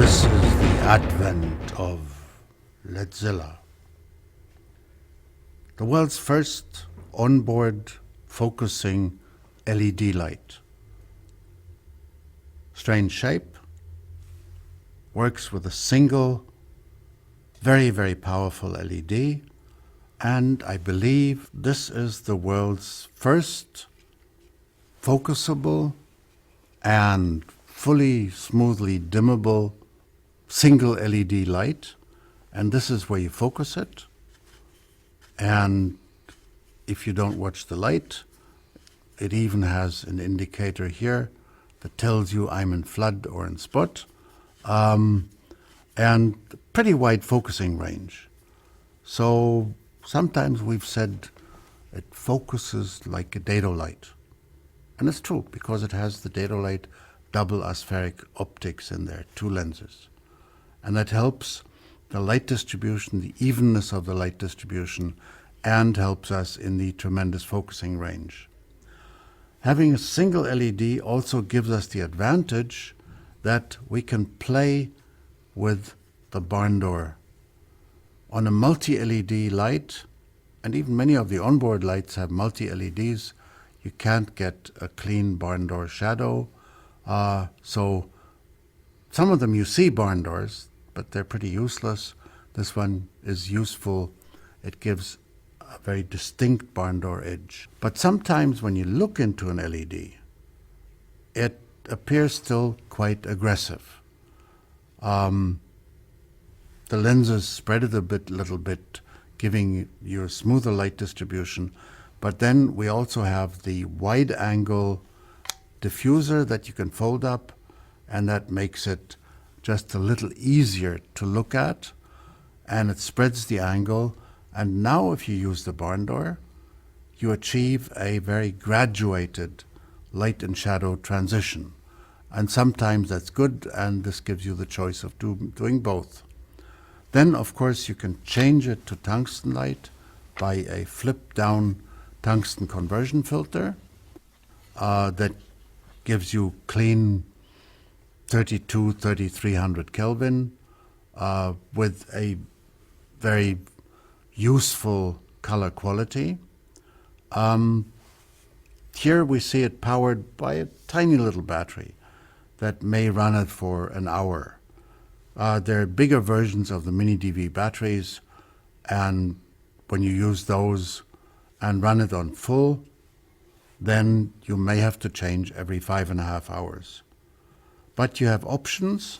This is the advent of Ledzilla, the world's first onboard focusing LED light. Strange shape, works with a single, very, very powerful LED, and I believe this is the world's first focusable and fully smoothly dimmable single LED light, and this is where you focus it. And if you don't watch the light, it even has an indicator here that tells you I'm in flood or in spot, and pretty wide focusing range. So sometimes we've said it focuses like a Dedolight, and it's true because it has the Dedolight double aspheric optics in there, 2 lenses. And that helps the light distribution, the evenness of the light distribution, and helps us in the tremendous focusing range. Having a single LED also gives us the advantage that we can play with the barn door. On a multi-LED light, and even many of the onboard lights have multi-LEDs, you can't get a clean barn door shadow. So some of them you see barn doors, but they're pretty useless. This one is useful. It gives a very distinct barn door edge. But sometimes when you look into an LED, it appears still quite aggressive. The lenses spread it a little bit, giving you a smoother light distribution. But then we also have the wide angle diffuser that you can fold up, and that makes it just a little easier to look at, and it spreads the angle. And now if you use the barn door, you achieve a very graduated light and shadow transition. And sometimes that's good, and this gives you the choice of doing both. Then, of course, you can change it to tungsten light by a flip-down tungsten conversion filter that gives you clean 3300 Kelvin with a very useful color quality. Here we see it powered by a tiny little battery that may run it for an hour. There are bigger versions of the mini DV batteries, and when you use those and run it on full, then you may have to change every 5.5 hours. But you have options.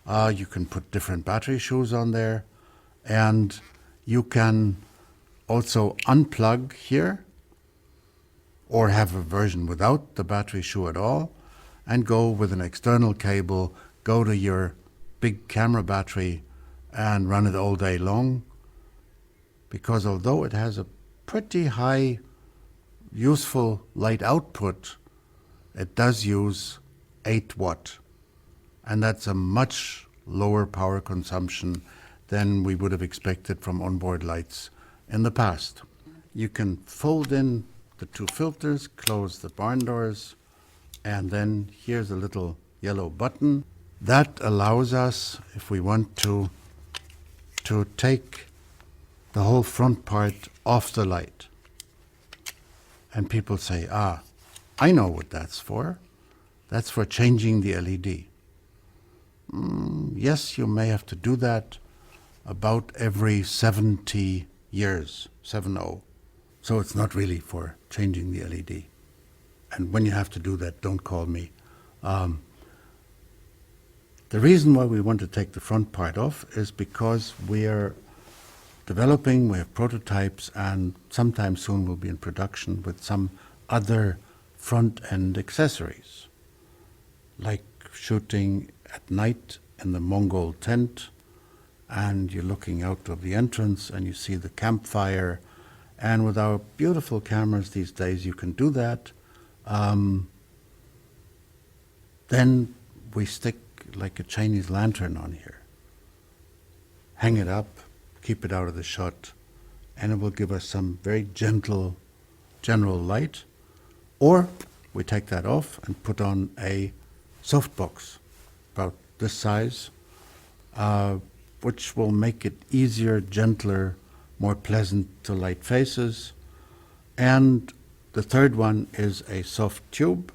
You can put different battery shoes on there, and you can also unplug here or have a version without the battery shoe at all and go with an external cable, go to your big camera battery and run it all day long. Because although it has a pretty high useful light output, it does use 8 watt, and that's a much lower power consumption than we would have expected from onboard lights in the past. You can fold in the 2 filters, close the barn doors, and then here's a little yellow button that allows us, if we want to take the whole front part off the light. And people say, I know what that's for. That's for changing the LED. Yes, you may have to do that about every 70 years, 70. So it's not really for changing the LED. And when you have to do that, don't call me. The reason why we want to take the front part off is because we are developing, we have prototypes, and sometime soon we'll be in production with some other front-end accessories, like shooting at night in the Mongol tent, and you're looking out of the entrance and you see the campfire. And with our beautiful cameras these days, you can do that. Then we stick like a Chinese lantern on here, hang it up, keep it out of the shot, and it will give us some very gentle, general light. Or we take that off and put on a softbox about this size which will make it easier, gentler, more pleasant to light faces. And the third one is a soft tube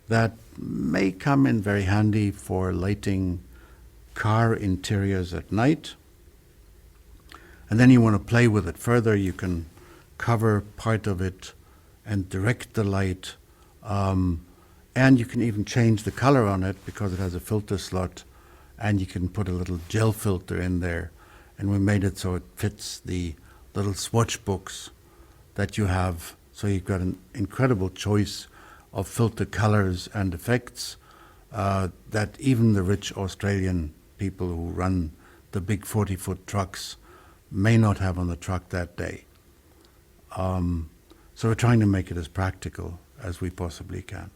that may come in very handy for lighting car interiors at night. And then you want to play with it further. You can cover part of it and direct the light. And you can even change the color on it because it has a filter slot. And you can put a little gel filter in there. And we made it so it fits the little swatch books that you have. So you've got an incredible choice of filter colors and effects that even the rich Australian people who run the big 40-foot trucks may not have on the truck that day. So we're trying to make it as practical as we possibly can.